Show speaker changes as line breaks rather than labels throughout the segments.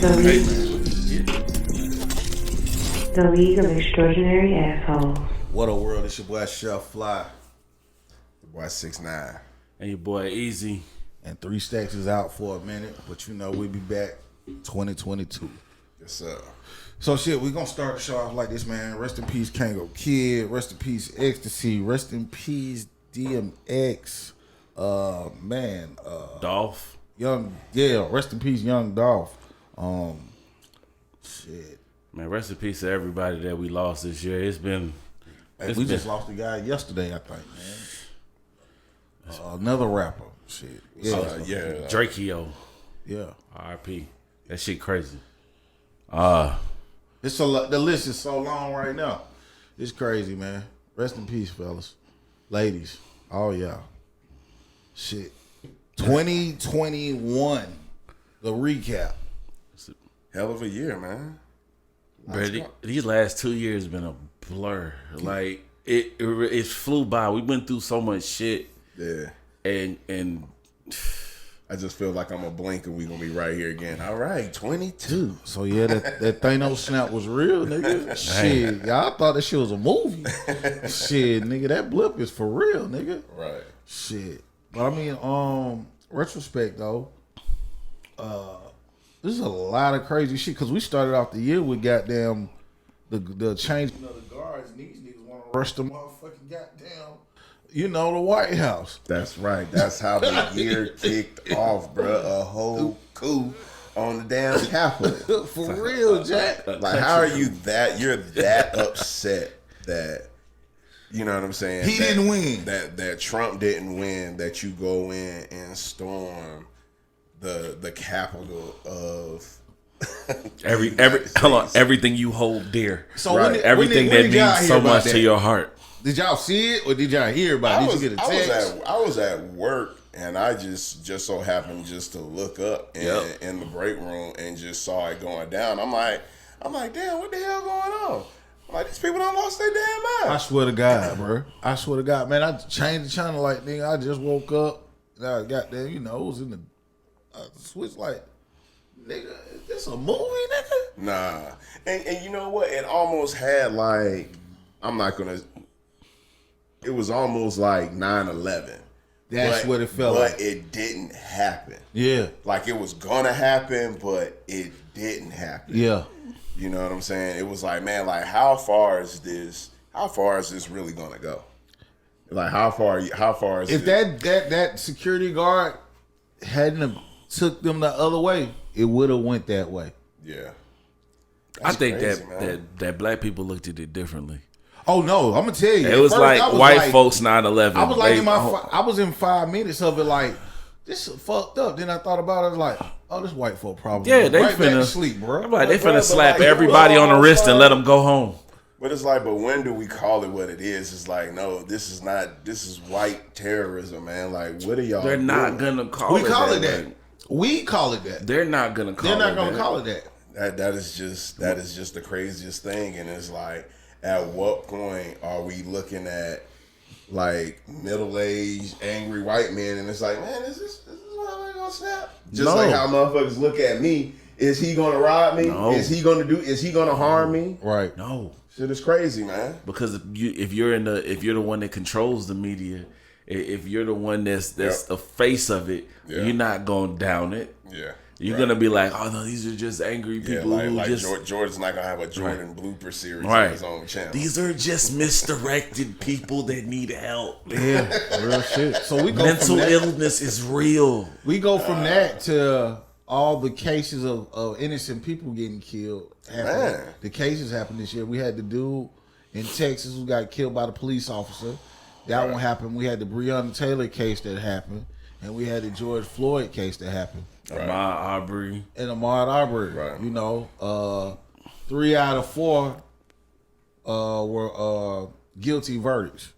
The
Hey
League,
man, look at it.
the League of Extraordinary Assholes.
What a world! It's your boy Chef Fly.
Your boy 6ix9ine.
And your boy Easy.
And 3 Stacks is out for a minute, but you know we'll be back 2022.
Yes, sir.
So shit, we gonna start the show off like this, man. Rest in peace, Kango Kid. Rest in peace, Ecstasy. Rest in peace, DMX.
Dolph.
Rest in peace, Young Dolph. Shit.
Man, rest in peace to everybody that we lost this year. It's been...
We just lost a guy yesterday, I think, man. Another rapper. Shit. Yeah.
Drakeo.
Yeah.
R.I.P. That shit crazy.
It's the list is so long right now. It's crazy, man. Rest in peace, fellas. Ladies. Oh, yeah. Shit. 2021. The recap.
Hell of a year, man.
Bro, these last 2 years been a blur. Like, it flew by. We went through so much shit.
Yeah.
And
I just feel like I'm going to blink and we going to be right here again. All right, 22.
So, yeah, that Thanos snap was real, nigga. Shit. Y'all thought that shit was a movie. Shit, nigga, that blip is for real, nigga.
Right.
Shit. But, I mean, retrospect, though, this is a lot of crazy shit because we started off the year with goddamn the changing of the guards and these niggas want to rush the motherfucking goddamn, the White House.
That's right. That's how the year kicked off, bro. A whole coup on the damn Capitol.
For real, Jack.
Like, how are you you're that upset that, you know what I'm saying?
He didn't win.
That Trump didn't win, that you go in and storm the capital of
everything you hold dear.
So
right.
Everything that means so much to your heart.
Did y'all see it or did y'all hear about it? Did you get a text?
I was at work and I just so happened just to look up in the break room and just saw it going down. I'm like, damn, what the hell going on? I'm like, these people done lost their damn mind.
I swear to God, bro. I swear to God, man. I changed the channel like, nigga, I just woke up. And I got there, it was in the switch like, nigga, is this a movie, nigga?
Nah. And you know what? It almost had like, it was almost like 9/11.
That's what it felt
like.
like.
But it didn't happen.
Yeah.
Like it was gonna happen, but it didn't happen.
Yeah.
You know what I'm saying? It was like, man, like how far is this really gonna go? Like how far is
if that security guard hadn't have took them the other way, it would have went that way.
Yeah.
I think
crazy,
that black people looked at it differently.
Oh no, I'm gonna tell you.
It was like white folks 9/11.
I was like I was in 5 minutes of it like, this is fucked up. Then I thought about it like, oh, this white folk probably
they
right
finna
back to sleep, bro.
I'm like, they finna slap
like,
everybody on the wrist and let them go home.
But it's like, but when do we call it what it is? It's like, no, this is white terrorism, man. Like, what are y'all
They're
doing?
not gonna call it that.
We call it that. We call it that.
They're not gonna call it that.
They're not gonna call it that.
That is just the craziest thing. And it's like, at what point are we looking at like middle-aged, angry white men? And it's like, man, is this why we gonna snap? Just like how motherfuckers look at me. Is he gonna rob me?
No.
Is he gonna harm me?
Right.
No.
Shit is crazy, man.
Because if you're the one that controls the media, if you're the one that's the face of it, you're not gonna down it.
Yeah.
You're gonna be like, oh no, these are just angry people
like
who just
Jordan's not gonna have a Jordan blooper series
right.
on his own channel.
These are just misdirected people that need help.
Yeah, real shit. So we go
mental
from that,
illness is real.
We go from that to all the cases of innocent people getting killed.
Man.
The cases happened this year. We had the dude in Texas who got killed by the police officer. That one happened. We had the Breonna Taylor case that happened. And we had the George Floyd case that happened.
Ahmaud Arbery.
And Ahmaud Arbery.
Right.
3 out of 4 were guilty verdicts.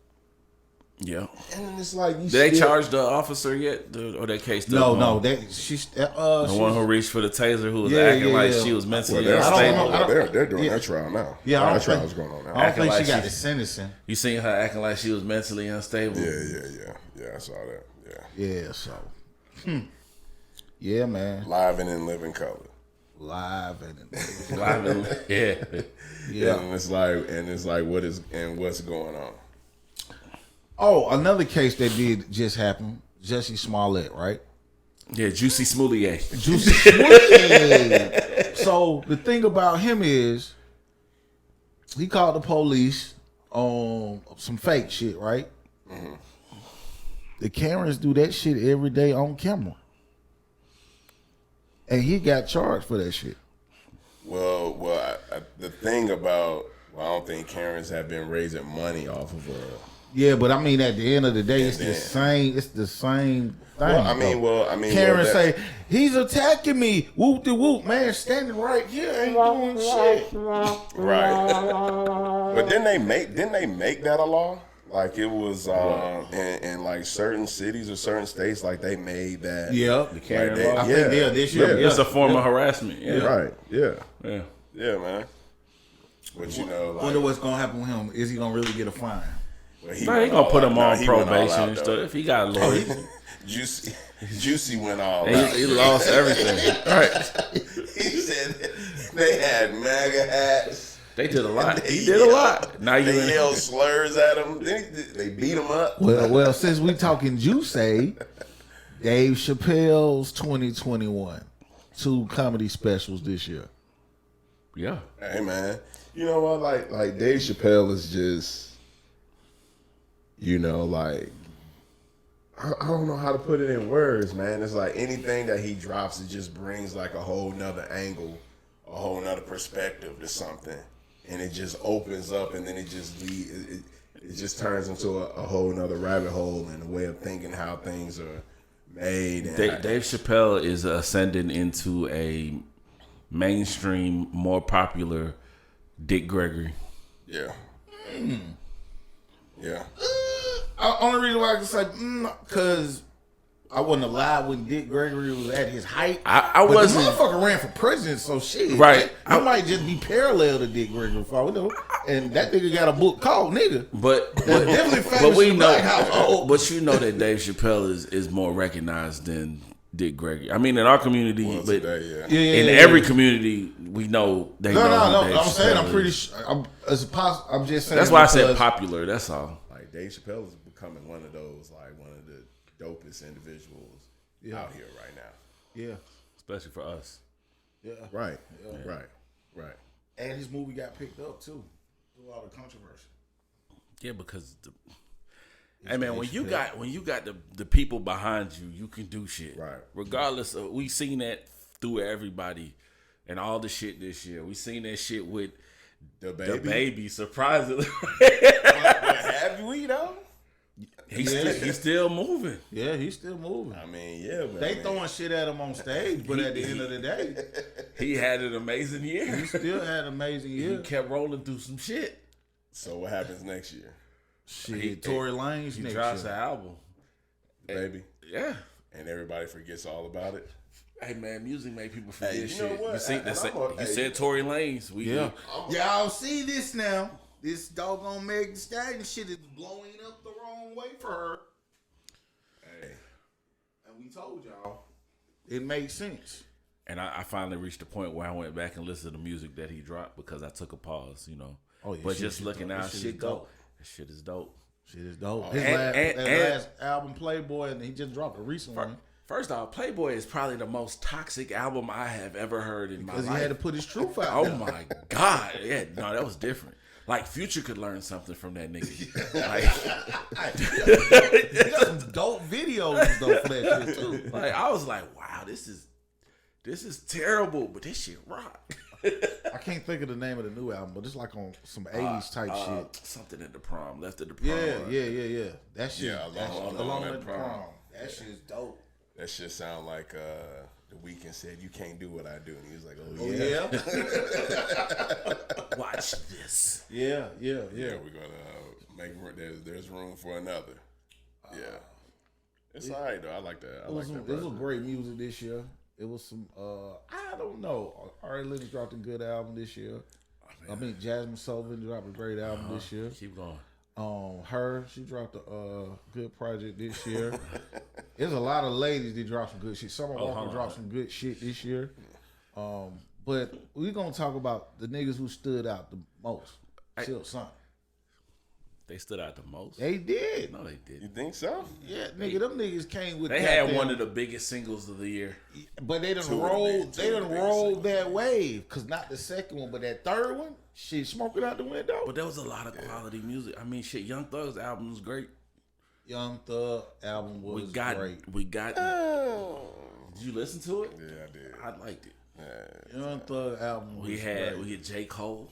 Yeah.
And it's like,
did they charge the officer yet? Or that case still
No.
on?
The
one who reached for the taser who was acting like she was mentally unstable.
They're doing that trial now.
Yeah,
that trial's going on now.
I don't think she got the sentencing.
You seen her acting like she was mentally unstable?
Yeah, I saw that. Yeah.
Yeah, so. Yeah, man.
Live and in living color.
live and
yeah.
And it's like what's going on?
Oh, another case that did just happen. Jussie Smollett, right?
Yeah, Juicy Smoulier.
Juicy Smollett. So the thing about him is, he called the police on some fake shit, right? Mm-hmm. The Karens do that shit every day on camera, and he got charged for that shit.
Well, the thing about I don't think Karens have been raising money off of
Yeah, but I mean, at the end of the day, it's the same. It's the same thing.
Well, I mean,
Karen say he's attacking me. Whoop de whoop, man, standing right here ain't doing shit.
Right. But didn't they make that a law? Like it was in like certain cities or certain states, like they made that.
Yeah,
the Karen law.
I think this year.
It's a form of harassment. Yeah.
Right. Yeah.
Yeah.
Yeah, man. But you know, like,
Wonder what's gonna happen with him. Is he gonna really get a fine?
Well,
He gonna put him on
he went all
probation
out,
and
though.
stuff. If he got lawyers,
Juicy went all out.
he lost everything. Right.
He said they had MAGA hats.
They did a lot. He did a lot. Now you
They yelled slurs at him. They beat him up.
Well, since we talking Juicy, Dave Chappelle's 2021 2 comedy specials this year.
Yeah.
Hey man, you know what? Like Dave Chappelle is just, you know, like I don't know how to put it in words, man. It's like anything that he drops, it just brings like a whole nother angle, a whole nother perspective to something, and it just opens up, and then it just it just turns into a whole nother rabbit hole and a way of thinking how things are made. And
Dave Chappelle is ascending into a mainstream, more popular Dick Gregory.
Yeah. Yeah.
Only reason why I can say, because I wasn't alive when Dick Gregory was at his height.
I wasn't.
The motherfucker ran for president, so shit.
Right.
I might just be parallel to Dick Gregory for all we know. And that nigga got a book called Nigga.
But
definitely famous
but we
in
know.
black household.
But you know that Dave Chappelle is more recognized than Dick Gregory. I mean, in our community,
Well,
but
today,
in every community, we know they know.
No.
who Dave
I'm saying
Chappelle
I'm pretty
is.
sure. I'm just saying.
That's why I said
because-
popular. That's all.
Like Dave Chappelle is becoming one of those, like one of the dopest individuals out here right now.
Yeah.
Especially for us.
Yeah.
Right. Right.
And his movie got picked up too. Through all the controversy.
Yeah, because hey man, when you got the people behind you, you can do shit.
Right.
Regardless of, we seen that through everybody and all the shit this year. We seen that shit with
The
the baby, surprisingly.
But have we though?
He's still moving.
Yeah, he's still moving.
I mean, yeah, but
They throwing shit at him on stage, but at the end of the day,
He had an amazing year.
he still had an amazing
He
year.
kept rolling through some shit.
So what happens next year,
Shit, Tory Lanez
He
next
drops
year.
an album.
baby?
Yeah.
And everybody forgets all about it.
Hey man, music make people forget
Hey, you know
shit.
what?
You see,
And I'm
you said Tory Lanez.
Yeah. Y'all see this now. This doggone Meg Thee Stallion shit is blowing up the wrong way for her.
Hey,
And we told y'all it made sense.
And I finally reached the point where I went back and listened to the music that he dropped because I took a pause, you know.
Oh, yeah,
but
shit
just
is
looking
dope.
out,
That shit
shit
is
go.
dope.
That shit is dope.
Shit is dope. His
And-
last album, Playboy, and he just dropped a recent one.
First off, Playboy is probably the most toxic album I have ever heard in my
Because he
life.
had to put his truth out
Oh
there.
my God. Yeah, no, that was different. Like Future could learn something from that nigga.
He got some dope videos though for that shit too.
Like I was like, wow, this is terrible, but this shit rock.
I can't think of the name of the new album, but it's like on some 80s type shit.
Something at the prom, left at the prom.
Yeah. That shit.
Yeah,
that shit,
Alone
alone
at
at the
Prom.
prom. That shit is dope.
that shit sound like the Weeknd said, "You can't do what I do," and he was like, "Oh
Oh
yeah,
yeah.
Watch this.
Yeah.
yeah, we're gonna make room. There's room for another." Yeah, it's alright though. I like that. I like that.
It was great music this year. It was some I don't know. Ari Lennox dropped a good album this year. I mean Jasmine Sullivan dropped a great album this year.
Keep going.
She dropped a good project this year. There's a lot of ladies that dropped some good shit. Summer Walker dropped some good shit this year. But we gonna talk about the niggas who stood out the most. Silk Sonic.
They stood out the most.
They did.
No, they
You
didn't.
think so?
Yeah, nigga, them niggas came with.
They had one of the biggest singles of the year.
But they done
Two of the
rolled.
big-
They
two of
done
the biggest
rolled
singles.
that wave. Cause not the second one, but that third one, shit, smoking out the window.
But there was a lot of quality music. I mean, shit, Young Thug's album was great.
Young Thug album was great.
Did you listen to it?
Yeah, I did.
I liked it.
Young Thug album was
We had
great.
J. Cole.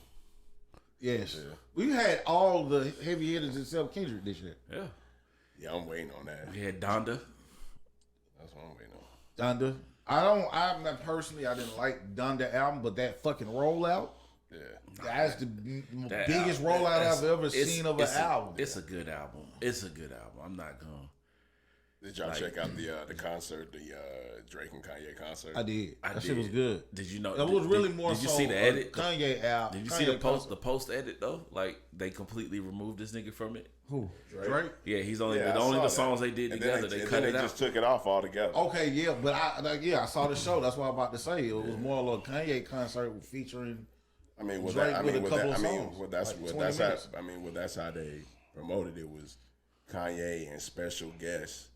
Yes. We had all the heavy hitters except Kendrick this year.
Yeah.
Yeah, I'm waiting on that.
We had Donda.
That's what I'm waiting on.
Donda. I'm not personally, I didn't like Donda album, but that fucking rollout,
Yeah.
that's the
That
biggest
album,
rollout
that's-
I've ever
it's-
seen of an album.
It's a good album. It's a good album. I'm not going.
Did y'all check out the concert, the Drake and Kanye concert?
I did.
I
That shit was
did.
good.
Did you know?
It was really
did,
more
Did you
so
see the edit?
Kanye album.
Did you see the post edit though? Like they completely removed this nigga from it.
Who? Drake?
Yeah, he's only
Yeah, I
only
saw
the
that.
songs they did
And
together.
then
They
and
cut
then
it
they
out.
just took it off altogether.
Okay, yeah, but I saw the show. That's what I'm about to say. It was more like a Kanye concert featuring.
I mean, well,
Drake
that, I
with
mean,
a
well,
couple
that,
of
I mean,
songs,
well, that's
like
what
20
that's
minutes.
how. I mean, well, that's how they promoted it was Kanye and special guest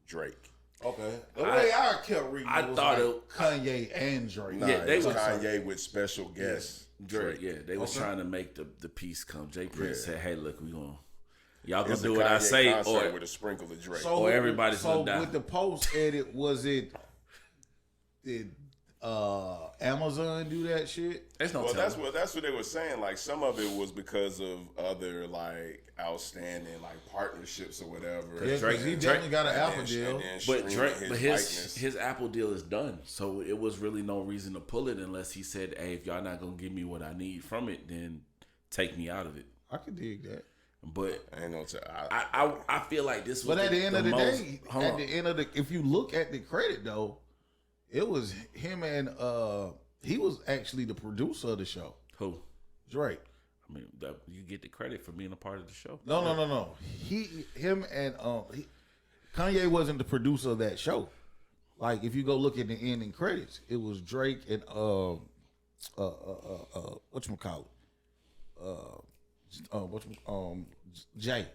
Drake.
Okay, the way I kept reading,
I
it was
thought
like
it-
Kanye and Drake.
Nah,
Yeah, they
it was
was-
Kanye with special guest
Drake,
Drake.
yeah, they was
Okay.
trying to make the piece come. Jay Prince
Yeah.
said, "Hey, look, y'all gonna
It's
do
a
what I
Kanye
say,
concert
or
with a sprinkle of Drake.
Or everybody's
so
gonna die.
with the post edit, was it? Did Amazon do that shit?
there's no
Well,
telling."
that's what they were saying. Like some of it was because of other like outstanding like partnerships or whatever.
Yeah,
Drake-
'cause he
Drake-
definitely got an
And
Apple
then-
deal.
and then
But
streaming
Drake,
his
but
likeness.
his Apple deal is done, so it was really no reason to pull it unless he said, "Hey, if y'all not gonna give me what I need from it, then take me out of it."
I could dig that.
But
ain't no t-
I feel like this was.
But at the end of the
most,
day,
hold
at
on.
the end of the, if you look at the credit though, it was him and he was actually the producer of the show,
Who?
Drake.
I mean, you get the credit for being a part of the show.
No. Him and Kanye wasn't the producer of that show. Like if you go look at the ending credits, it was Drake and whatchamacallit? Jay.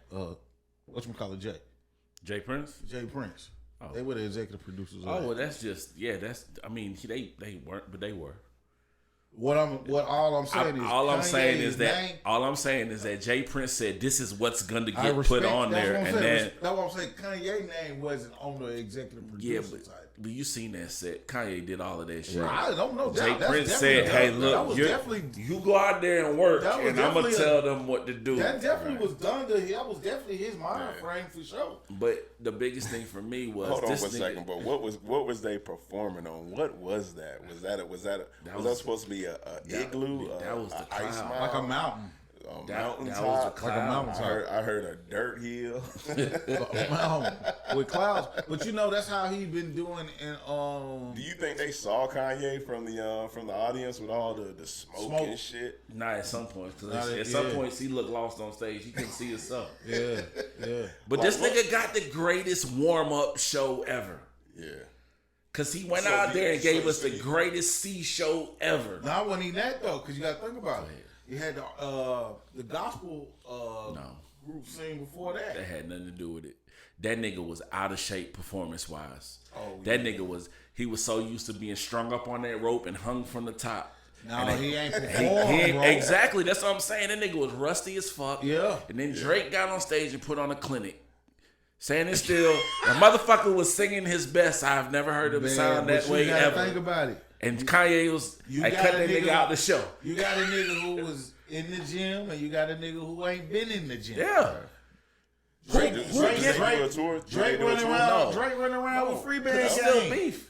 Whatchamacallit Jay.
Jay Prince.
Jay Prince. They were the executive producers of
Oh,
that.
well, that's just that's. I mean, they weren't, but they were.
All I'm saying is
All I'm
Kanye's
saying is
name-
that all I'm saying is that Jay Prince said this is what's going to
I
get
respect,
put on
that's
there,
what I'm
and
saying.
then
That's what I'm saying. Kanye's name wasn't on the executive
yeah,
producer side.
but you seen that set? Kanye did all of that shit.
I don't know.
Jay
That's
Prince
definitely-
said, "Hey,
that
look,
was
you
definitely
you go out there and work,
That was
and I'm gonna
definitely
tell them what to do."
that definitely was done to him. That was definitely his mind frame for sure.
But the biggest thing for me was
Hold on
this
for a
nigga,
second, but what was they performing on? What was that? Was that supposed to be a igloo?
that was the
ice
cloud.
mound?
Like a mountain.
A
that
mountaintop?
was the
Like a
cloud.
mountain.
I heard a dirt hill.
A mountain with clouds. But you know that's how he been doing in
Do you think they saw Kanye from the audience with all the smoke and shit?
Not at some points, because
Not
at some
yeah.
points he looked lost on stage. He couldn't see himself.
Yeah.
But this nigga got the greatest warm up show ever.
Yeah.
Cause he went
So
out there and gave us the
you-
greatest C show ever.
Not when he that though, because you got to think about it. He had the gospel group sing before that.
That had nothing to do with it. That nigga was out of shape performance wise.
Oh,
that nigga was so used to being strung up on that rope and hung from the top.
No,
And
he ain't
He
performed, bro.
exactly. That's what I'm saying. That nigga was rusty as fuck.
Yeah.
And then Drake got on stage and put on a clinic. Standing still, the motherfucker was singing his best. I've never heard him
Man,
sound
but
that
you
way
gotta
ever.
Think about it.
And Kanye was like,
got
cut
a
that nigga out the show.
You got a nigga who was in the gym, and you got a nigga who ain't been in the gym.
Yeah.
Drake
Did they do a tour?
Drake
Do they do a
running
tour?
around.
No.
Drake running around with free band
It's still
gang.
beef.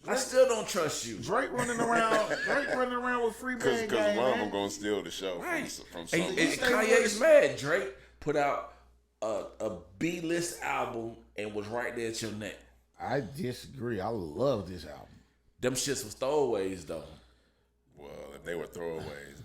I still don't trust you.
Drake running around. Drake running around with free band
Because
gang.
one of them
man.
gonna steal the show
Right.
from
And,
somebody.
and
stay
Kanye's
with
mad. Drake put out a B-list album and was right there at your neck.
I disagree. I love this album.
Them shits was throwaways though.
Well, if they were throwaways.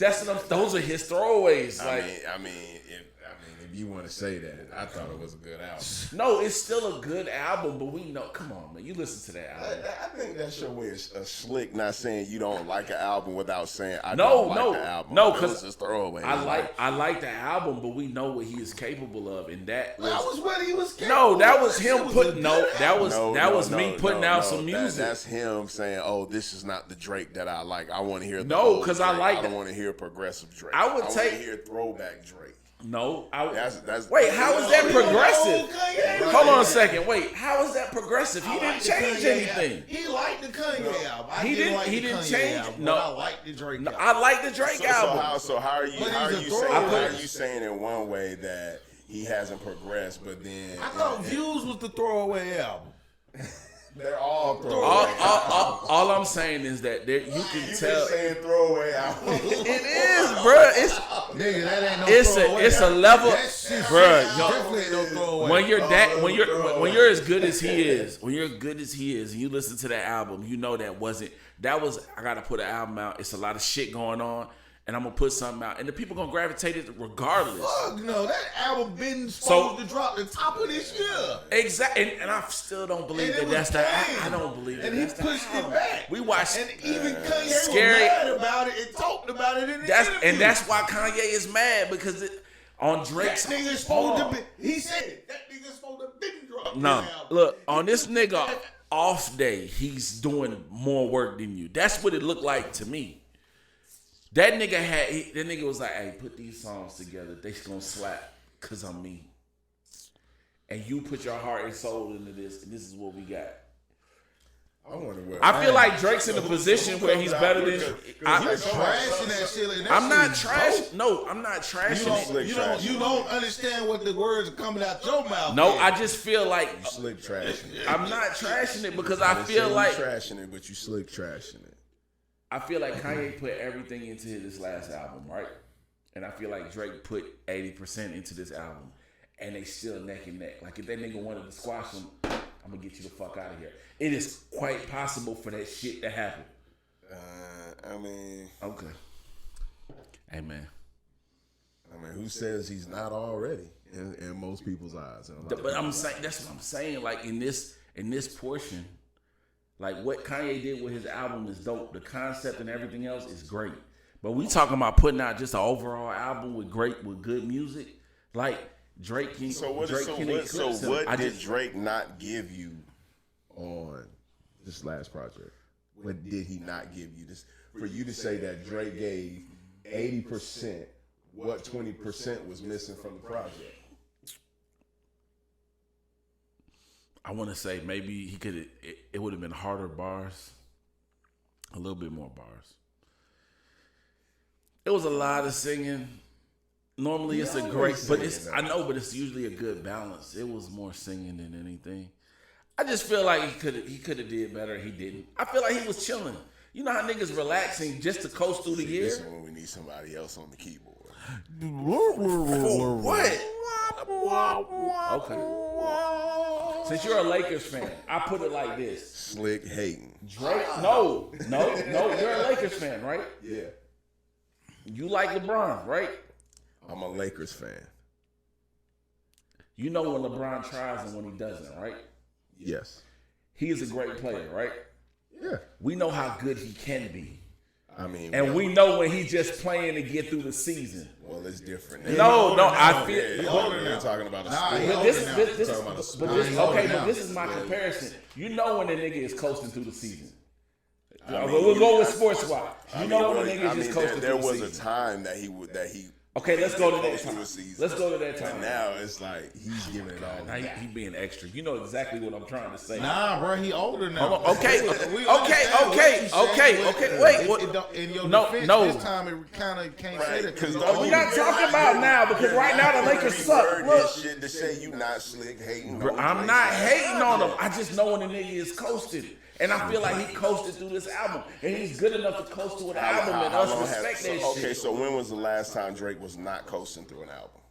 Those are his throwaways. Like
I mean, if if you want to say that. I thought it was a good album.
No, it's still a good album, but we know. Come on, man, you listen to that album.
I think that's your way of slick, not saying you don't like an album without saying I don't like the album.
No,
because it's throwaway.
I like the album, but we know what he is capable of, and that
was what he was capable
no, that was
of.
him putting that was me putting out some music.
That's him saying, "Oh, this is not the Drake that I like. I want to hear."
Because I like.
I don't want to hear progressive Drake.
I
want to hear throwback Drake.
No,
wait.
How is that progressive? Hold on a second. Wait, how is that progressive? He didn't change anything.
He liked the Kanye album.
He didn't change.
Album, no, I like the Drake. album.
I like the Drake album.
So how are you saying in one way that he hasn't progressed, but then
I thought Views was the throwaway album.
They're all throwaway.
All I'm saying is that you can tell.
Saying throwaway album.
It is, bro.
Nigga, that ain't no throwaway.
It's a level, bro.
Definitely ain't no throwaway.
When you're as good as he is, and you listen to that album, you know that was I gotta put an album out. It's a lot of shit going on. And I'm gonna put something out, and the people gonna gravitate it regardless.
Fuck no, that album been supposed to drop the top of this year.
Exactly, and I still don't believe that's the. I don't believe that.
And he pushed it back.
We watched,
and even Kanye
Scary,
was mad about it and talked about it in the interview.
And that's why Kanye is mad because on Drake's.
That nigga's supposed to be. He said it. That nigga's supposed to be dropped.
No, look on this nigga off day, he's doing more work than you. That's what it looked like to me. That nigga was like, hey, put these songs together. They gonna slap because I'm me. And you put your heart and soul into this, and this is what we got. I feel like Drake's in a position where he's better than.
I'm trashing that shit.
I'm not trashing. No, I'm not trashing it.
You don't understand what the words are coming out your mouth.
No, I just feel like
you slick trashing it.
I'm not trashing it because I feel like
trashing it, but you slick trashing it.
I feel like Kanye put everything into this last album, right? And I feel like Drake put 80% into this album. And they still neck and neck. Like if that nigga wanted to squash him, I'm gonna get you the fuck out of here. It is quite possible for that shit to happen. Okay. Hey man.
Who says he's not already in most people's eyes?
But I'm saying that's what I'm saying. Like in this portion. Like what Kanye did with his album is dope. The concept and everything else is great. But we talking about putting out just an overall album with good music. Like Drake can. So what
did Drake not give you on this last project? What did he not give you? This for you to say that Drake gave 80%. What 20% was missing from the project?
I want to say maybe he could. It would have been harder bars, a little bit more bars. It was a lot of singing. Normally it's a great, but it's usually a good balance. It was more singing than anything. I just feel like he could have did better. He didn't. I feel like he was chilling. You know how niggas relaxing just to coast through the year.
This is when we need somebody else on the keyboard.
For what? Okay. Since you're a Lakers fan, I put it like this.
Slick hating.
Drake, no. You're a Lakers fan, right?
Yeah.
You like LeBron, right?
I'm a Lakers fan.
You know when LeBron tries and when he doesn't, right?
Yes.
He is a great player, right?
Yeah.
We know how good he can be.
And
we know when he's just playing to get through the season.
Well, it's different.
I feel.
You're talking about a sport.
But this is my comparison. You know when the nigga is coasting through the season. We'll go with sports watch. You know when the nigga is just coasting through the season.
There was a time that he.
Okay, let's go to that time. Let's go to that time.
And now it's like he's giving it all.
Now he being extra. You know exactly what I'm trying to say.
Nah, bro, he older now.
Okay. Wait.
In your defense, this time it kind of can't say that.
We're not talking about now because right now the Lakers suck.
Look, shit to say you not slick hating.
Bro, I'm not hating on him. I just know when the nigga is coasted. And I feel like he coasted through this album. And he's good enough to coast through an album and us respect that shit.
Okay, so when was the last time Drake was not coasting through an album?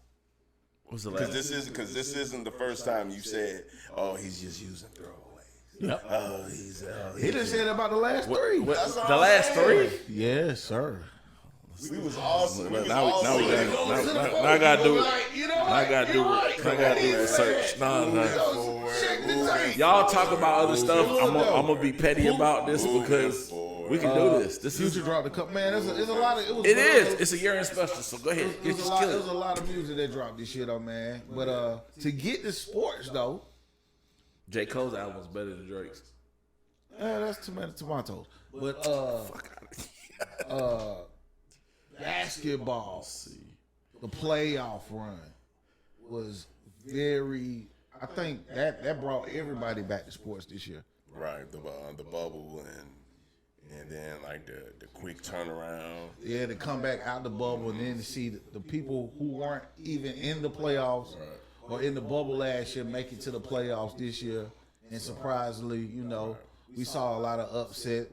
What's the last?
Because this isn't the first time you said, "Oh, he's just using throwaways."
Yep.
He done said about the last three.
The last three?
Yes, sir.
We was awesome.
Now I gotta do it. I gotta do research. No. Y'all talk about other stuff. I'm gonna be petty about this because we can do this. This is
Future dropped a couple. Man, there's a lot of.
it is. It's a year-end special. So go ahead.
There's a lot of music that dropped this shit on, man. But to get to sports though,
J. Cole's album was better than Drake's.
that's tomatoes. But basketball, the playoff run was very. I think that brought everybody back to sports this year.
Right, the bubble and then like the quick turnaround.
Yeah, to come back out the bubble and then to see the people who weren't even in the playoffs or in the bubble last year make it to the playoffs this year. And surprisingly, we saw a lot of upset,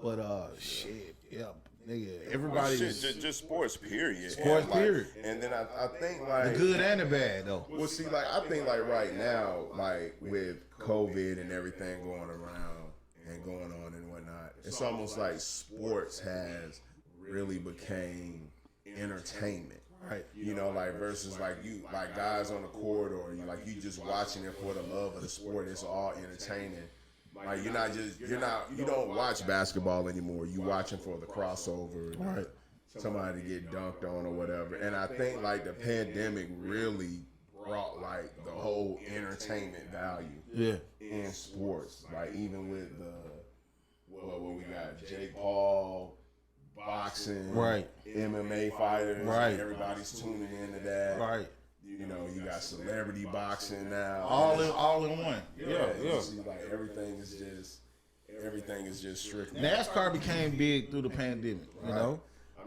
but shit, yeah, nigga, everybody's
just sports period.
Sports period.
And then I think like
the good and the bad though.
Well, see, like I think like right now, like with COVID and everything going around and going on and whatnot, it's almost like sports has really became entertainment. Right. Like versus like you like guys on the court or you just watching it for the love of the sport. It's all entertaining. Like you don't watch basketball anymore. You watching for the crossover, right? Somebody get dunked on or whatever. And I think like the pandemic really brought like the whole entertainment value in sports. Like even with what we got, Jake Paul, boxing,
right?
MMA fighters,
right?
Everybody's tuning into that,
right?
You got celebrity boxing now,
all in one. Yeah.
See, like everything is just strictly.
NASCAR became big through the pandemic.
I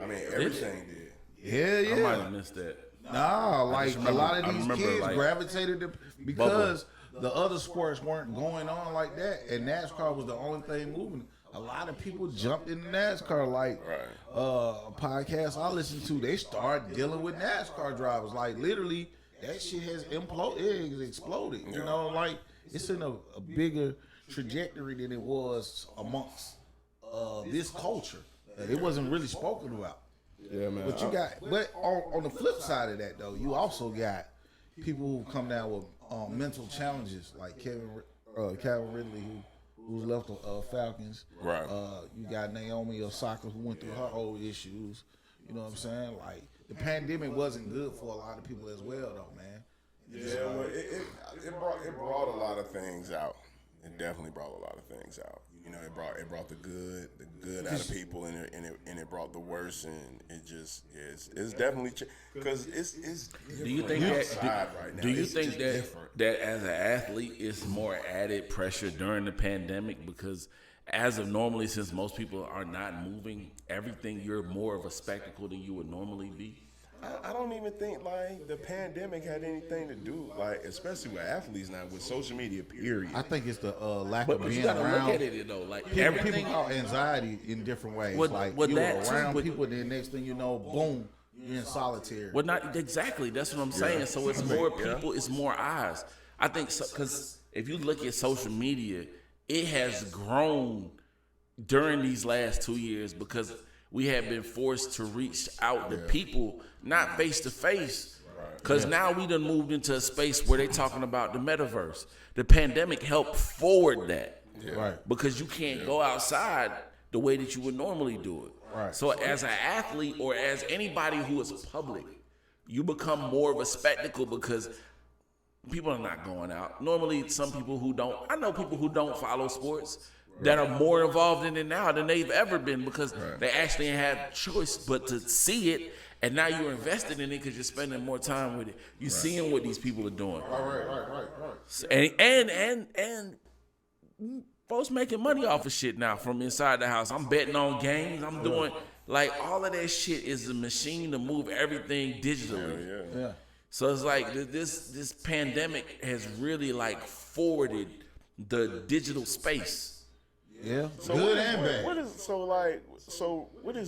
mean, everything did.
Yeah.
I might have missed that.
Nah, like a lot of these kids gravitated to because the other sports weren't going on like that, and NASCAR was the only thing moving. A lot of people jumped into NASCAR, like a podcast I listened to. They started dealing with NASCAR drivers. Like literally, that shit has imploded. It has exploded. Like it's in a bigger trajectory than it was amongst this culture. It wasn't really spoken about.
Yeah, man.
But on the flip side of that though, you also got people who come down with mental challenges, like Calvin Ridley, who's left the Falcons.
Right.
You got Naomi Osaka, who went through her old issues. You know what I'm saying? Like the pandemic wasn't good for a lot of people as well, though, man.
Yeah, well, it brought a lot of things out. It definitely brought a lot of things out. It brought the good out of people, and it brought the worst, and it just it's definitely because it's.
Do you think that as an athlete, it's more added pressure during the pandemic because as of normally, since most people are not moving, everything you're more of a spectacle than you would normally be?
I don't even think like the pandemic had anything to do, like especially with athletes now with social media. Period.
I think it's the lack
But
of
you
being
gotta
around.
look at it though, like
People
everything.
call anxiety in different ways.
What
you
that too,
around
but-
people, then next thing you know, boom, you're in solitary.
Well, not exactly. That's what I'm saying. So it's more people, it's more eyes. I think so because if you look at social media, it has grown during these last 2 years because we have been forced to reach out to people, not face to face. Because now we done moved into a space where they talking about the metaverse. The pandemic helped forward that.
Right.
Because you can't go outside the way that you would normally do it.
Right.
So as an athlete or as anybody who is public, you become more of a spectacle because people are not going out. Normally, some people who don't, I know people who don't follow sports that are more involved in it now than they've ever been because they actually had choice but to see it, and now you're invested in it because you're spending more time with it. You're seeing what these people are doing. Right. And folks making money off of shit now from inside the house. I'm betting on games. I'm doing like all of that shit is a machine to move everything digitally.
Yeah.
So it's like this pandemic has really like forwarded the digital space.
Yeah.
So
Good and bad.
what is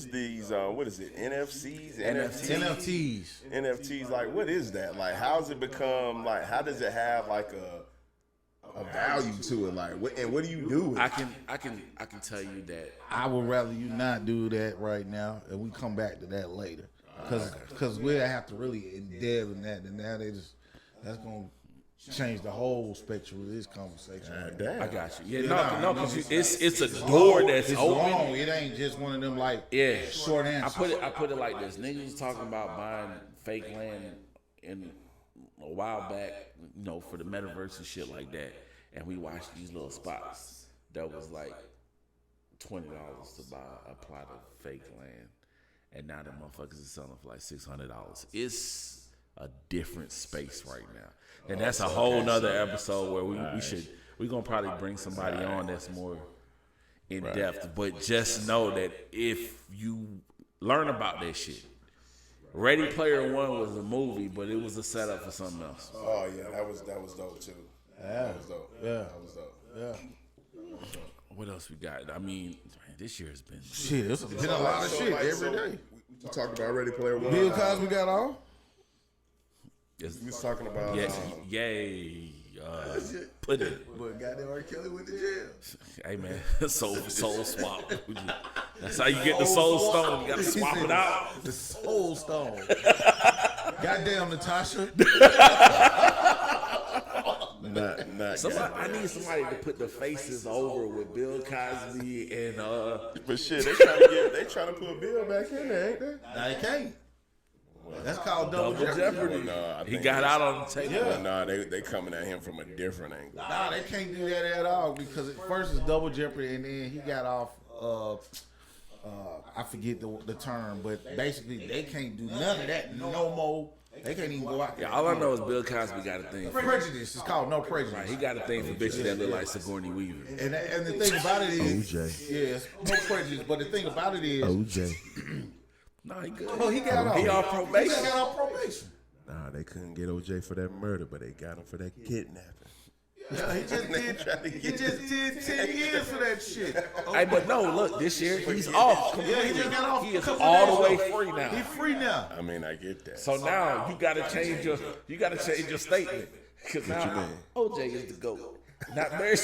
these? What is it? NFCs,
NFTs.
NFTs. Like, what is that? Like, how's it become? Like, how does it have like a a value to it. Like, what do you do with
I
it?
can tell you that.
I would rather you not do that right now, and we come back to that later, because we'll have to really endeavor in that, and now that's gonna change the whole spectrum of this conversation.
Damn.
I got you. Yeah, no, because it's a door that's
It's
open.
long. It ain't just one of them like short answers.
I put it like this. Niggas was talking about buying fake land in a while back, for the metaverse and shit like that. And we watched these little spots that was like $20 to a plot of fake land. And now the motherfuckers is selling for like $600. It's a different space right now. And that's a whole nother episode where we're gonna probably bring somebody on that's more in depth. But just know that if you learn about that shit, Ready Player One was a movie, but it was a setup for something else.
Oh yeah, that was dope too. That was dope.
Yeah.
That was dope.
Yeah.
What else we got? I mean, man, this year has been
Shit, it's been a lot of shit every day.
We talked about Ready Player One.
Bill Cosby got off.
We was talking about
put it.
But goddamn R. Kelly went to jail.
Hey man, soul swap. That's how you get the soul stone. You gotta swap it out.
The soul stone. Goddamn Natasha.
Not
I need somebody to put the faces over with Bill Cosby and
But shit, they trying to put Bill back in there, ain't they?
Now they can't. That's called double
Double
jeopardy.
Jeopardy.
I
He
think
got out on the table.
Well, nah, they coming at him from a different angle.
Nah, they can't do that at all because at first it's double jeopardy and then he got off. I forget the term, but basically they can't do none of that no more. They can't even go out there.
Yeah, all I know is Bill Cosby got a thing.
Prejudice. It's called no prejudice.
Right, he got a thing for bitches that look like Sigourney Weaver.
And the thing about it is,
OJ.
yes, no prejudice. But the thing about it is,
OJ.
No, he good.
oh, he got off.
He off probation.
He got off probation.
Nah, they couldn't get OJ for that murder, but they got him for that kidnapping.
Yeah, he just did 10 years for that shit.
Hey, but no, look, this year he's off.
Yeah, he just got off.
He is
a couple
all the
days
way
ago.
free now.
He free now.
I mean, I get that.
So now you gotta change your statement. Because
What you
now
mean?
OJ is the GOAT. Not Mary.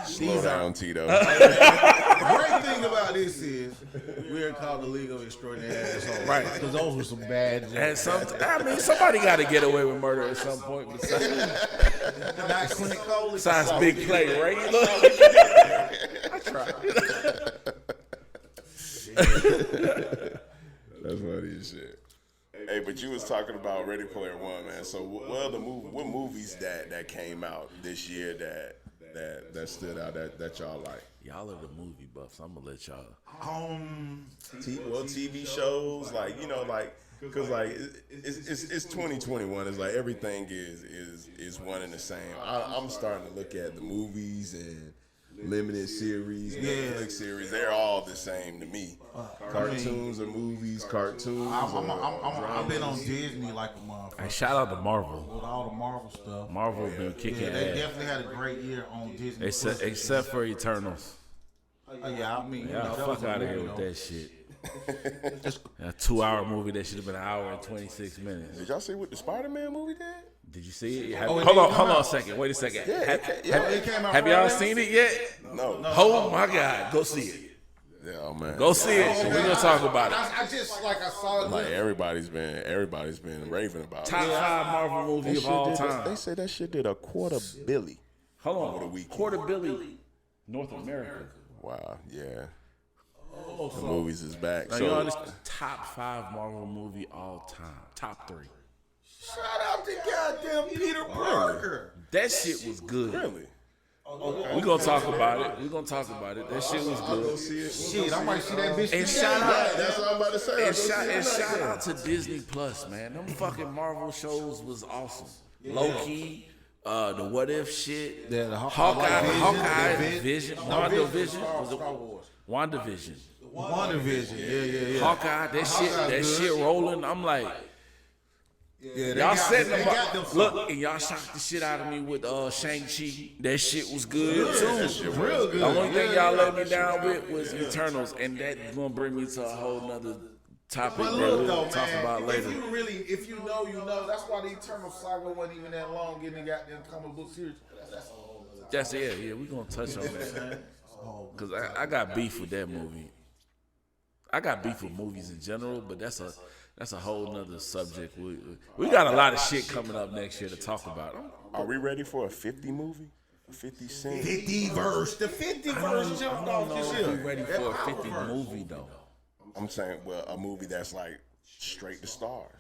Slow down, Tito.
The great thing about this is we're called the League of Extraordinary Assholes.
Right.
Because those were some bad
And
jokes.
somebody got to get away with murder at some point.
Not Clint Cole.
Besides Big Play, right? Look, I tried.
That's funny as shit. Hey, but you was talking about Ready Player One, man. So, what movies that came out this year that stood out that y'all like?
Y'all are the movie buffs. I'm gonna let y'all.
TV shows, because it's 2021. It's like everything is one and the same. I'm starting to look at the movies and limited series, Netflix series. They're all the same to me. Cartoons or movies, cartoons.
I've been on Disney like a motherfucker.
Hey, shout out to Marvel.
With all the Marvel stuff.
Marvel been kicking
Yeah, they
ass.
definitely had a great year on Disney.
Except for Eternals.
Yeah, I mean,
Yeah,
that
fuck
was a
out of here
movie,
with
though.
that shit. A 2-hour movie that should have been an hour and 26 minutes.
Did y'all see what the Spider-Man movie did?
Did you see it?
it
Hold
didn't
on
come
a
out.
second. Wait a second.
It came out
Have y'all
Friday?
seen it yet?
No.
Oh my God, go see it.
Yeah, oh man.
Go see it. We're gonna talk about it.
I just I saw it.
Like everybody's been raving about
Top
it.
5 Marvel movie of all
They
time.
say that shit did $250 million.
Hold
over the
on.
weekend.
Quarter Billy, North America.
Wow, yeah. The movies is back.
Now,
So
you know this top 5 Marvel movie all time. Top 3.
Shout out to goddamn Peter Parker.
That shit was good.
really,
We're gonna talk about it. That shit was good.
Shit, I might see that bitch.
And
today.
shout out,
that's what I'm about to say.
and shout out to Disney Plus, man. Them fucking Marvel shows was awesome. Loki, the What If shit.
Yeah, the
Hawkeye, Vision, WandaVision.
Star
Was it
Wars.
WandaVision?
WandaVision. Yeah.
Hawkeye, that shit rolling. I'm like,
Yeah,
y'all setting
they
them
got them
up. Look, and y'all shocked the shit out of me with Shang-Chi. That shit was good too.
real good.
The only thing y'all let me down with was Eternals, and that's gonna bring me to a whole nother topic
But
that
look
we'll
though,
talk
man,
about later.
if you know, you know. That's why the Eternal Saga wasn't even that long getting the goddamn comic book series. That's a whole other topic.
That's yeah. We're gonna touch on that because I got beef with that movie. I got beef with movies in general, but that's a whole nother subject. We got a lot of shit coming up next year to talk about.
Are we ready for a 50 movie? A 50 cent?
50 verse. The 50 verse jumped off this
We
year.
ready for a 50 movie though.
I'm saying, well, a movie that's like straight to stars.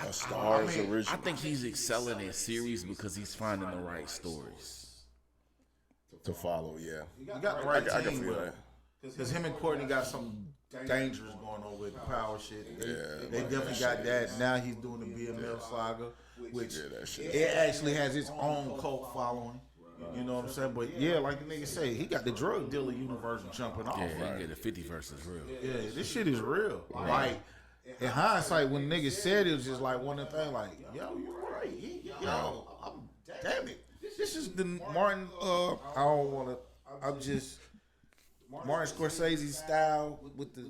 A Stars original.
I think he's excelling in series because he's finding the right stories.
To follow, yeah.
You got the right
I can
team
feel
with
that.
Because him and Courtney got something dangerous going on with the power shit. They
like
definitely
that
got
shit.
that. Now he's doing the BML saga, which
that shit.
it actually has its own cult following. You know what I'm saying? But yeah, like the nigga say, he got the drug dealer universe jumping off.
Yeah, the 50 versus real.
Yeah, this shit is real. Like, in hindsight, when niggas said it was just like one of the things, like, yo, you're right. Yo, damn it. This is the Martin, I don't want to, I'm just, Martin Scorsese style with the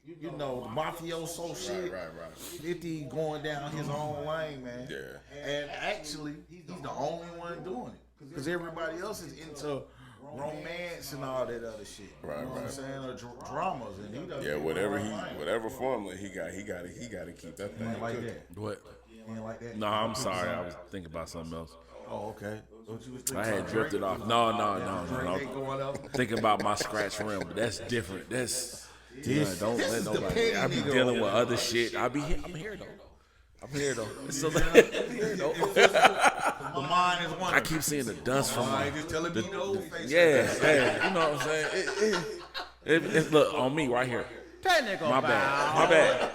you know, the mafioso shit.
Right.
50 going down his own lane, man.
Yeah.
And actually, he's the only one doing it. Because everybody else is into romance and all that other shit. You know what I'm saying? Or dramas. And he doesn't.
Yeah, whatever formula he got to keep that thing.
Like
cooking.
that.
What?
Ain't like that.
No, I'm sorry. I was thinking about something else.
Oh, okay. What you was thinking
I had
about
drifted
Drake?
off. No.
Drake going up.
Thinking about my scratch rim, but that's different. That's don't
this
let
is the
nobody.
petty
I be
nigga
dealing
over
with
there.
other shit. I'm here though. So,
The mind is one.
I keep seeing the dust from my.
Just telling me no face.
Yeah. You know what I'm saying? It look on me right here.
That nigga
My bad.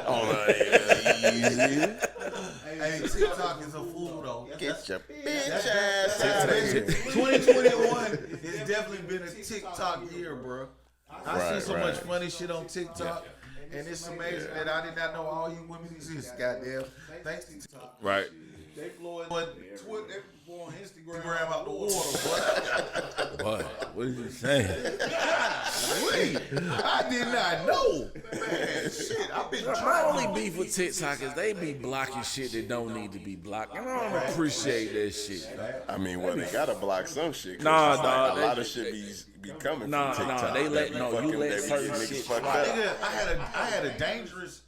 All right.
Hey, TikTok is a fool though.
Get your bitch ass out of here.
2021 has definitely been a TikTok year, bro. I see so
Right.
much funny shit on TikTok, and it's amazing that I did not know all you women exist. Goddamn, thanks to TikTok.
Right.
They blowing Twitter, they blowing Instagram out the water, boy.
What is he saying?
Wait, I did not know. Man, shit, I've been
My
trying.
only beef with TikTok is they be blocking shit that don't need to be blocked. And I don't appreciate that shit.
I mean, well, they gotta block some shit. 'Cause
Nah,
it's like
dog,
a lot
they-
of shit be coming
Nah,
from TikTok.
they let
that
no,
fucking-
you let
that
certain
niggas
shit
fucked
fly.
up.
Nigga, I had a dangerous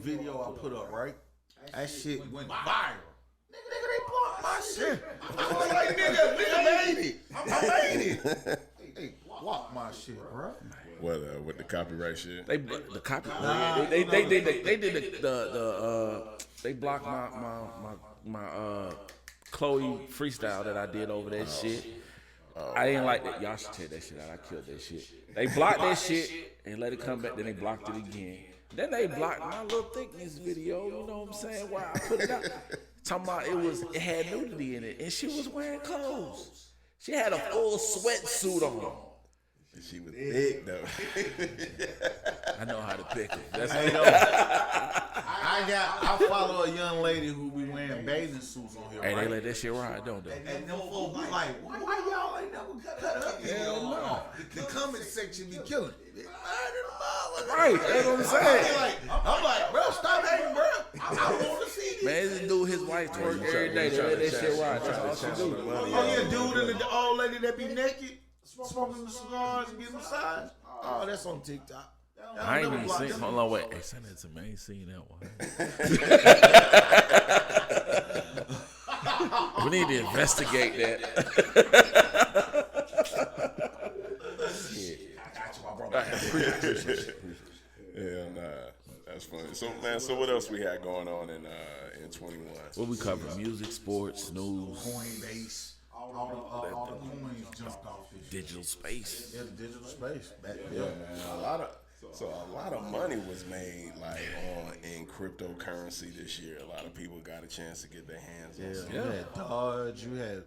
video I put up, right? That shit went viral. Nigga, they blocked my shit. I was like, nigga made it. I made it. Hey, block my shit, bro.
What with the copyright shit?
They the copy. They did they blocked my Chloe freestyle that I did over that shit. I didn't like that. Y'all should check that shit out. I killed that shit. They blocked that shit and let it come back. Then they blocked it again. Then they blocked my little thickness video. You know what I'm saying? Why I put it out? Talking about it had nudity in it, and she was wearing clothes. She had a full sweatsuit on.
She was big though.
I know how to pick it. That's
Hey, though, I follow a young lady who be wearing bathing suits on here,
Hey,
right?
they let that shit ride, don't they?
And them folks be like, why y'all ain't never cut up? Hell no. The comment section be killing.
Right, that's what I'm saying.
I'm like, bro, stop hating, bro. I want to see this.
Man, this dude, his wife twerk every day. They let that shit ride. That's all she do.
Oh yeah, dude and the old lady that be naked, smoking the cigars and getting massage. Oh, that's on TikTok.
I ain't even seen. Hold on, wait. Hey, send that to me. I ain't seen that one. We need to investigate that.
Yeah, nah, that's funny. So man, so what else we had going on in 21?
What we cover? Music, sports, news,
Coinbase, all the coins jumped off this shit.
digital space.
Yeah, the digital space.
Yeah, man, a lot of money was made in cryptocurrency this year. A lot of people got a chance to get their hands on some.
You had Dodge, you had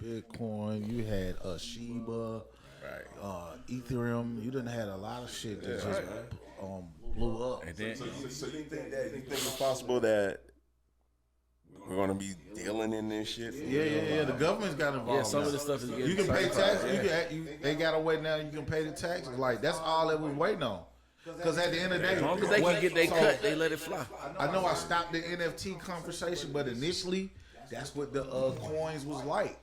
Bitcoin, you had Shiba,
Right.
Ethereum. You done had a lot of shit that just blew up.
And then
So you think it's possible that gonna be dealing in this shit.
Yeah. The government's got involved.
Yeah, some
now.
of the stuff is getting
You can pay
certified,
taxes. They got a way now. You can pay the taxes. Like that's all it was waiting on. Because at the end of the day,
As long as they can get their cut, they let it fly.
I know I stopped the NFT conversation, but initially, that's what the coins was like.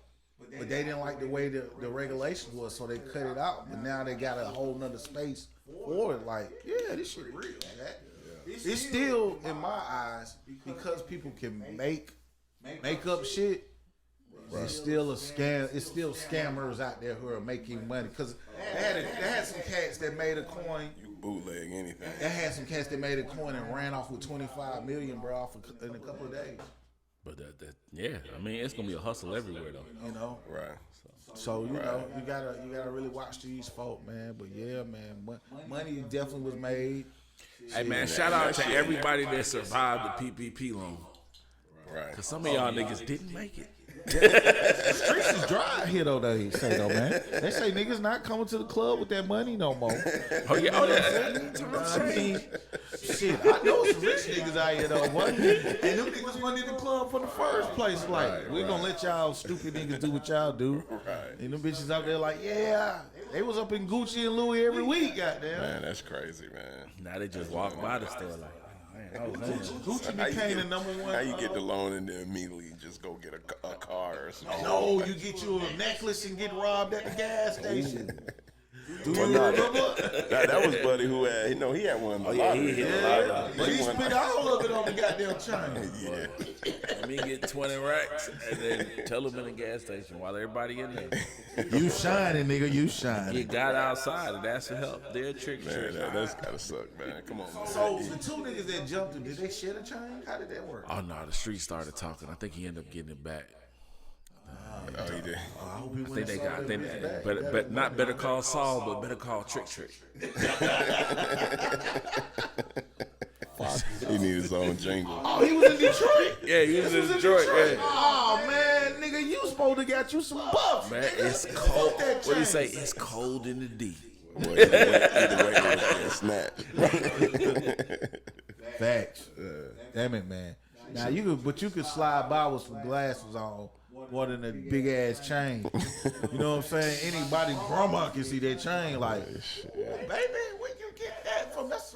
But they didn't like the way the regulations was, so they cut it out. But now they got a whole nother space for it. Like, yeah, this shit real. Man. It's still, in my eyes, because people can make up shit. It's still a scam. It's still scammers out there who are making money. Because they had some cats that made a coin.
Bootleg anything.
They had some cats that made a coin and ran off with 25 million, bro, off in a couple of days.
But yeah, I mean, it's gonna be a hustle everywhere though.
You know,
Right.
so you know you gotta really watch these folk, man. But yeah, man, money definitely was made.
Hey man, shout out to everybody that survived the PPP loan.
Right.
Cause some of y'all niggas didn't make it.
The streets is dry here though. They say though, man. They say niggas not coming to the club with that money no more.
Oh yeah,
I mean, shit, I know some rich niggas out here though, boy. And them niggas went in the club for the first place. Like, we gonna let y'all stupid niggas do what y'all do.
Right.
And them bitches out there like, yeah, they was up in Gucci and Louis every week, goddamn.
Man, that's crazy, man.
Now they just walk by the store like,
Gucci
How you
became
get-
the number one.
How you get the loan and then immediately just go get a car or something?
No, you get you a necklace and get robbed at the gas station. Do you
Well, nah,
remember?
that was Buddy who had, he had one.
oh yeah, he hit a lot of
But he spent all of it on the goddamn chain.
Yeah.
Let me get 20 racks and then tell them in the gas station while everybody in there.
You shining, nigga, you
You
shining.
got outside and asked for help. They're trick
Man,
trick.
that's gotta suck, man. Come on, man.
So the two niggas that jumped him, did they share the chain? How did that work?
Oh no, the street started talking. I think he ended up getting it back.
Oh, he did.
I hope he
I think they got. I think, but not Better Call Saul, but Better Call Trick Trick.
He needed his own jingle.
Oh, he was in Detroit.
Yeah, he was in Detroit. Yeah.
Oh man, nigga, you supposed to got you some buff.
Man,
nigga.
it's cold.
Fuck that
What do you
chain.
say? It's cold in the D.
Well, either way, it was a snap.
Facts. Damn it, man. Now you could slide by with some glasses on, more than a big ass chain. You know what I'm saying? Anybody's grandma can see that chain. Like, "Ooh, baby, where you get that from? That's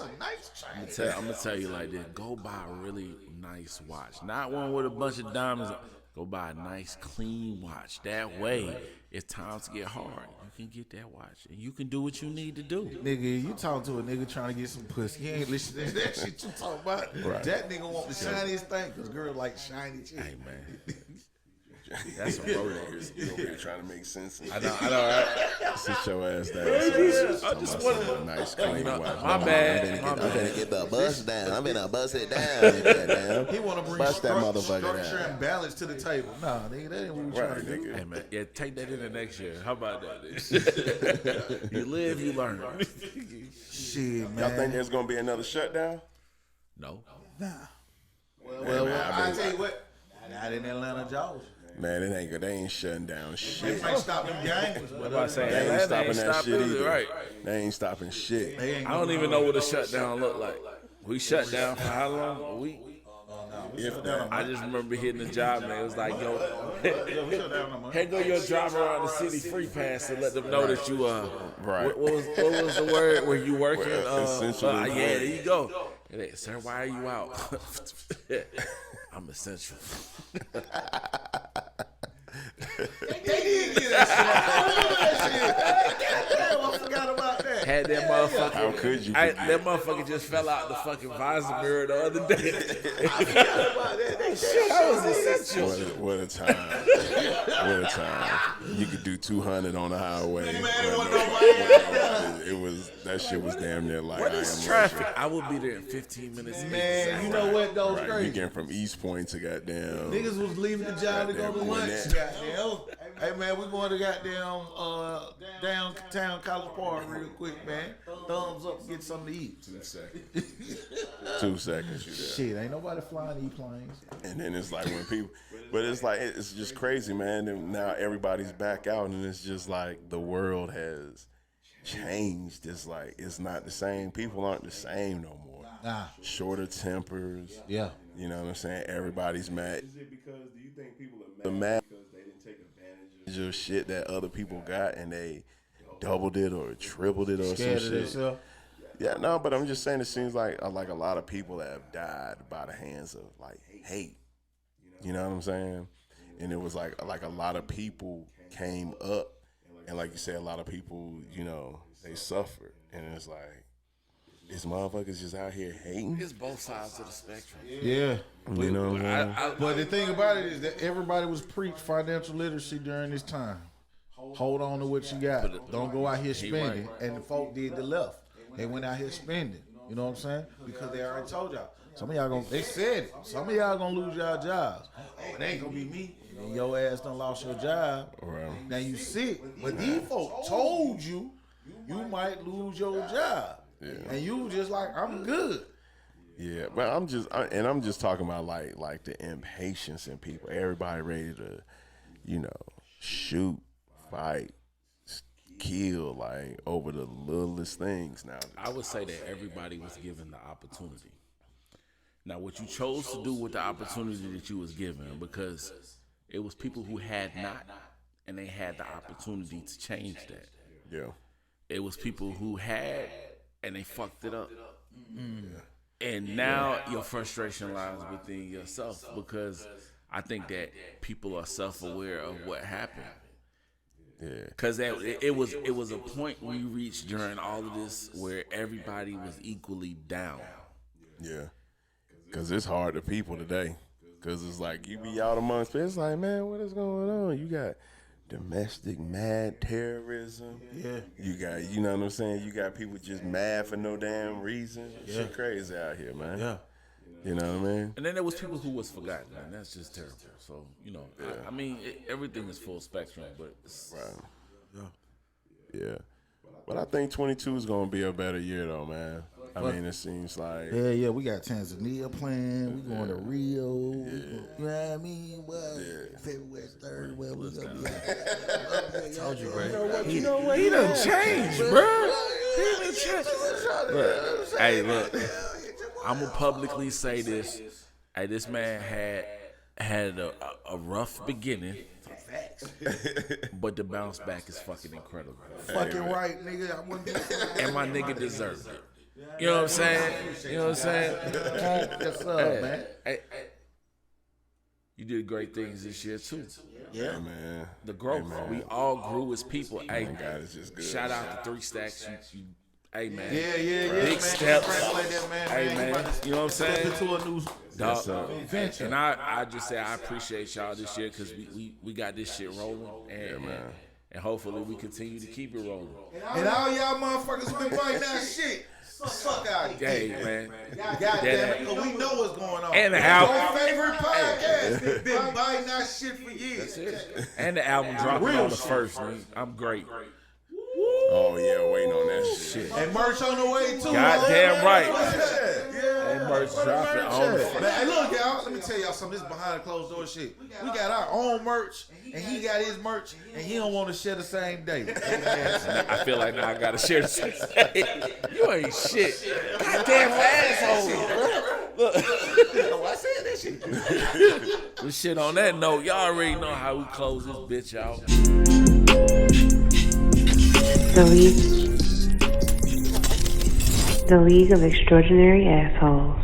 a nice chain.
I'm gonna tell you like this: go buy a really nice watch, not one with a bunch of diamonds. Go buy a nice, clean watch. That way, if times get hard, you can get that watch and you can do what you need to do.
Nigga, you talk to a nigga trying to get some pussy. He ain't listening to that shit you talk about.
Right.
That nigga want the shiniest thing because girls like shiny shit.
Hey man, that's a road niggas.
You over here trying to make sense.
I know, right?
Sit your ass down.
I just wanted
a nice clean watch.
My bad.
I'm finna get the bus down. I'm finna bust it down. Goddamn.
He want to bring
Bust that motherfucker
structure
down.
and balance to the table. Nah, nigga, that ain't what we
Right,
trying to do.
nigga.
Hey man, yeah, take that into next year. How about that? You live, you learn.
Shit, man.
Y'all think there's gonna be another shutdown?
No.
Well,
man,
I tell you what, not in Atlanta, Georgia.
Man, it ain't good. They ain't shutting down
They
shit.
might stop them gangs, but
I say
They ain't
Atlanta
stopping
ain't
that
stopping
shit
it,
either.
right?
They ain't stopping shit.
they ain't
I don't even know what a shutdown look like. We shut down for how long? A week?
If that.
I just remember hitting the job and it was like, yo,
we shut down no more.
hey, go your drive around the city free pass to let them know that you
Right.
What was the word where you working?
Essential
Yeah,
employee.
there you go. And they, sir, why are you out? I'm essential.
They did get that shit. I remember that shit. Damn, I forgot about that.
Had that motherfucker.
How could you
I,
forget?
that motherfucker just fell out the fucking visor mirror the other day.
I forgot about that. They said
That was essential.
What a time. What a time. You could do 200 on the highway. It was, that shit was damn near like
What
I
is
am
traffic? I will be there in 15 minutes.
Man, you know what goes
Right, you
crazy?
getting from East Point to goddamn.
Niggas was leaving the job to go to
Goddamn
lunch.
Gwinnett.
Goddamn. Hey man, we going to goddamn downtown College Park real quick, man. Thumbs up, get something to eat.
2 seconds. 2 seconds, you there.
Shit, ain't nobody flying E-planes.
And then it's like when people, but it's like, it's just crazy, man. And now everybody's back out, and it's just like the world has changed. It's like, it's not the same. People aren't the same no more.
Nah.
shorter tempers.
Yeah.
You know what I'm saying? Everybody's mad. Is it because, do you think people are mad because they didn't take advantage of shit that other people got and they doubled it or tripled it or
Scared
some
of
shit?
themselves?
Yeah, no, but I'm just saying it seems like a lot of people have died by the hands of like hate. You know what I'm saying? And it was like a lot of people came up, and like you said, a lot of people, you know, they suffered, and it's like these motherfuckers just out here hating.
It's both sides of the spectrum.
Yeah.
You know what I'm saying?
But the thing about it is that everybody was preached financial literacy during this time. Hold on to what you got. Don't go out here spending. And the folk did the left. They went out here spending. You know what I'm saying? Because they already told y'all. Some of y'all they said it. Some of y'all gonna lose y'all jobs. Oh, it ain't gonna be me. And your ass done lost your job.
Right.
Now you sick. But these folk told you might lose your job.
Yeah.
And you just like, I'm good.
Yeah, but I'm just talking about like the impatience in people. Everybody ready to, you know, shoot, fight, kill, like over the littlest things now.
I would say that everybody was given the opportunity. Now, what you chose to do with the opportunity that you was given, because it was people who had not, and they had the opportunity to change that.
Yeah.
It was people who had, and they fucked it up. And now your frustration lies within yourself, because I think that people are self-aware of what happened.
Yeah.
Because it was a point we reached during all of this where everybody was equally down.
Yeah. Because it's hard to people today. Because it's like you be out amongst people. It's like, man, what is going on? You got domestic mad terrorism.
Yeah.
You got, you know what I'm saying? You got people just mad for no damn reason. Shit crazy out here, man.
Yeah.
You know what I mean?
And then there was people who was forgotten, and that's just terrible. So, you know, I mean, everything is full spectrum, but it's,
Right. Yeah. But I think 22 is going to be a better year, though, man. I mean, it seems like.
Yeah, we got Tanzania playing. We going to Rio. You know what I mean? Well, February 3rd, where we gonna be at.
Told you, bro.
he done changed, bro. He done changed. Look, hey, look, I'm gonna publicly say this. Hey, this man had a rough beginning, but the bounce back is fucking incredible.
Fucking right, nigga. I wouldn't
And my nigga deserved it. You know what I'm saying? You know what I'm saying?
Yes, sir, man.
Hey, you did great things this year too.
Yeah, man.
The growth. We all grew as people. Hey,
God is just good.
shout out to 3 Stacks. You, hey man.
Yeah,
Big
man.
steps.
Congratulate that man,
Hey
man.
man.
He about to
You know what I'm
step
saying?
into a new
Dog.
venture.
And I just say I appreciate y'all this year, because we got this shit rolling, and hopefully we continue to keep it rolling.
And all y'all motherfuckers been biting that shit. Fuck out of
Hey
here.
man.
God damn it, because we know what's going on.
And the
Our
album.
favorite podcast. Been biting that shit for years.
And the album dropping on the 1st. Man. I'm great.
Oh, yeah, waiting on that shit.
And merch on the way, too.
Goddamn right.
Yeah.
And merch dropping on the 1st.
Man, hey, look, y'all, let me tell y'all something. This behind the closed door shit. We got our own merch, and he got his merch, and he don't want to share the same day.
I feel like now I gotta share the same. You ain't shit. Goddamn asshole. Look. I said that shit. This shit on that note, y'all already know how we close this bitch out.
The League of Extraordinary Assholes.